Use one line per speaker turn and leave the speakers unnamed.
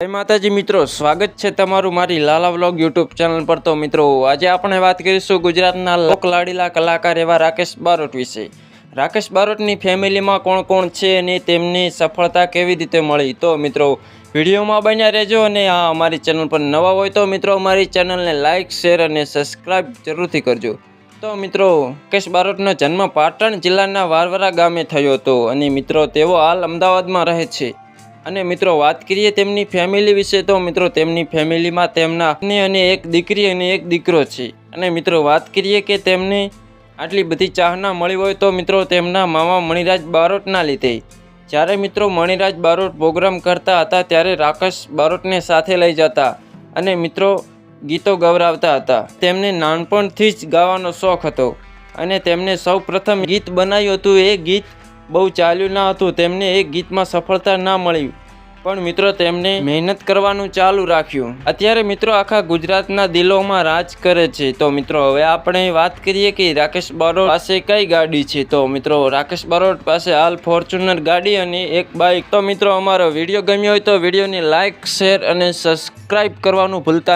જય માતાજી મિત્રો, સ્વાગત છે તમારું મારી લાલા વ્લોગ યુટ્યુબ ચેનલ પર। તો મિત્રો આજે આપણે વાત કરીશું ગુજરાતના લોકલાડીલા કલાકાર એવા રાકેશ બારોટ વિશે। રાકેશ બારોટની ફેમિલીમાં કોણ કોણ છે અને તેમની સફળતા કેવી રીતે મળી। તો મિત્રો વિડીયોમાં બન્યા રહેજો અને આ અમારી ચેનલ પર નવા હોય તો મિત્રો અમારી ચેનલને લાઇક શેર અને સબસ્ક્રાઈબ જરૂરથી કરજો। તો મિત્રો રાકેશ બારોટનો જન્મ પાટણ જિલ્લાના વારવરા ગામે થયો હતો અને મિત્રો તેઓ હાલ અમદાવાદમાં રહે છે। અને મિત્રો વાત કરીએ તેમની ફેમિલી વિશે તો મિત્રો તેમની ફેમિલીમાં તેમના પત્ની અને એક દીકરી અને એક દીકરો છે। અને મિત્રો વાત કરીએ કે તેમને આટલી બધી ચાહના મળી હોય તો મિત્રો તેમના મામા મણિરાજ બારોટના લીધે। જ્યારે મિત્રો મણિરાજ બારોટ પ્રોગ્રામ કરતા હતા ત્યારે રાકેશ બારોટને સાથે લઈ જતા અને મિત્રો ગીતો ગવડાવતા હતા। તેમને નાનપણથી જ ગાવાનો શોખ હતો અને તેમને સૌ પ્રથમ ગીત બનાવ્યું હતું। એ ગીત બહુ ચાલ્યું ના હતું, તેમને એક ગીતમાં સફળતા ના મળી, પણ મિત્રો તેમને મહેનત કરવાનું ચાલુ રાખ્યું। અત્યારે મિત્રો આખા ગુજરાતના દિલોમાં રાજ કરે છે। તો મિત્રો હવે આપણે વાત કરીએ કે રાકેશ બારોટ પાસે કઈ ગાડી છે। તો મિત્રો રાકેશ બારોટ પાસે હાલ ફોર્ચ્યુનર ગાડી અને એક બાઇક। તો મિત્રો અમારો વિડીયો ગમ્યો હોય તો વિડીયોને લાઇક શેર અને સબસ્ક્રાઈબ કરવાનું ભૂલતા નહીં।